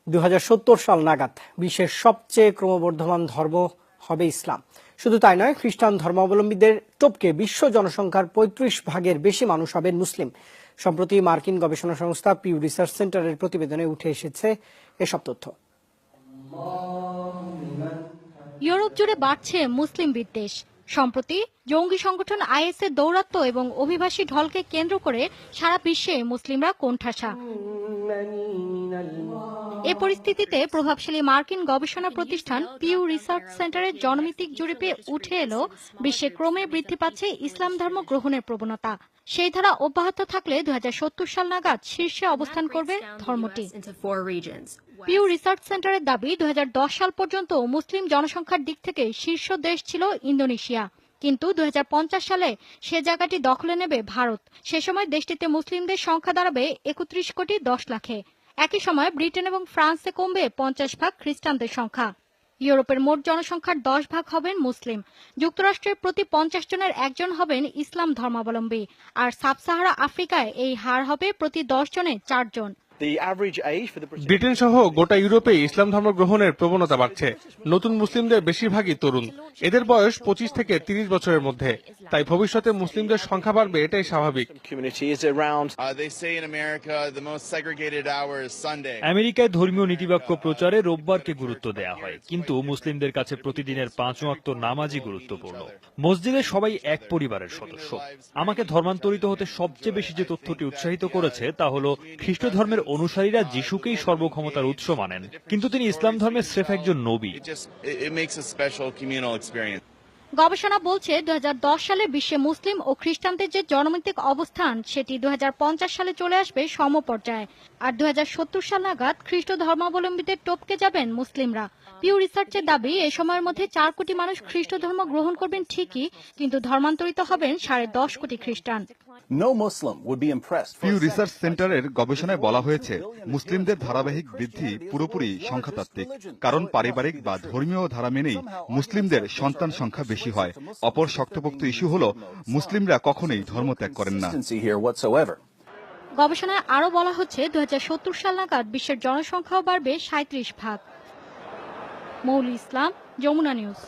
2070 সাল নাগাদ বিশ্বের সবচেয়ে ক্রমবর্ধমান ধর্ম হবে ইসলাম। শুধু তাই নয়, খ্রিস্টান ধর্মাবলম্বীদের টপকে বিশ্ব জনসংখ্যার 35% বেশি মানুষ হবেন মুসলিম। সম্প্রতি মার্কিন গবেষণা সংস্থা পিউ রিসার্চ সেন্টারের প্রতিবেদনে উঠে এসেছে এসব তথ্য। ইউরোপ জুড়ে বাড়ছে মুসলিম বিদ্বেষ। সম্প্রতি জঙ্গি সংগঠন আইএসের দৌরাত্ম্য এবং অভিবাসী ঢলকে কেন্দ্র করে সারা বিশ্বে মুসলিমরা কোণঠাসা। এ পরিস্থিতিতে প্রভাবশালী মার্কিন গবেষণা প্রতিষ্ঠান পিউ রিসার্চ সেন্টারের জনমিতিক জরিপে উঠে এলো বিশ্বে ক্রমে বৃদ্ধি পাচ্ছে ইসলাম ধর্ম গ্রহণের প্রবণতা। সেই ধারা অব্যাহত থাকলে 2070 সাল নাগাদ শীর্ষে অবস্থান করবে ধর্মটি। পিউ রিসার্চ সেন্টারের দাবি, 2010 সাল পর্যন্ত মুসলিম জনসংখ্যার দিক থেকে শীর্ষ দেশ ছিল ইন্দোনেশিয়া, কিন্তু 2050 সালে সে জায়গাটি দখলে নেবে ভারত। সে সময় দেশটিতে মুসলিমদের সংখ্যা দাঁড়াবে 31 কোটি 10 লাখে। একই সময় ব্রিটেন এবং ফ্রান্সে কমবে 50% খ্রিস্টানদের সংখ্যা। ইউরোপের মোট জনসংখ্যার 10% হবেন মুসলিম। যুক্তরাষ্ট্রের প্রতি 50 জনের একজন হবেন ইসলাম ধর্মাবলম্বী, আর সাব সাহারা আফ্রিকায় এই হার হবে প্রতি 10 জনে 4 জন। ব্রিটেন সহ গোটা ইউরোপে ইসলাম ধর্ম গ্রহণের প্রবণতা বাড়ছে। নতুন মুসলিমদের বেশিরভাগই তরুণ, এদের বয়স 25 থেকে 30 বছরের মধ্যে। তাই ভবিষ্যতে মুসলিমদের সংখ্যা বাড়বে, এটাই স্বাভাবিক। আমেরিকায় ধর্মীয় নীতিবাক্য প্রচারে রোববারকে গুরুত্ব দেওয়া হয়, কিন্তু মুসলিমদের কাছে প্রতিদিনের 5 ওয়াক্ত নামাজই গুরুত্বপূর্ণ। মসজিদে সবাই এক পরিবারের সদস্য। আমাকে ধর্মান্তরিত হতে সবচেয়ে বেশি যে তথ্যটি উৎসাহিত করেছে তা হলো খ্রিস্ট ধর্মের অনুসারীরা যিশুকেই সর্বক্ষমতার উৎস মানেন, কিন্তু তিনি ইসলাম ধর্মের স্রেফ একজন নবী। গবেষণা বলছে, 2010 সালে বিশ্বে মুসলিম ও খ্রিস্টানদের যে জনমিতিক অবস্থান, সেটি 2050 সালে চলে আসবে সমপর্যায়ে। আর 2070 সাল নাগাদ খ্রিস্ট ধর্মাবলম্বীদের টপকে যাবেন মুসলিমরা। পিউ রিসার্চের দাবি, এ সময়ের মধ্যে 4 কোটি মানুষ খ্রিস্ট ধর্ম গ্রহণ করবেন ঠিকই, কিন্তু ধর্মান্তরিত হবেন 10.5 কোটি খ্রিস্টান। পিউ রিসার্চ সেন্টারের গবেষণায় বলা হয়েছে, মুসলিমদের ধারাবাহিক বৃদ্ধি পুরোপুরি সংখ্যাতাত্ত্বিক, কারণ পারিবারিক বা ধর্মীয় ধারা মেনেই মুসলিমদের সন্তান সংখ্যা বেশি হয়। অপর শক্তপোক্ত ইস্যু হল, মুসলিমরা কখনোই ধর্মত্যাগ করেন না। গবেষণায় আরো বলা হচ্ছে, 2070 সাল নাগাদ বিশ্বের জনসংখ্যাও বাড়বে 37%। মৌলি ইসলাম, যমুনা নিউজ।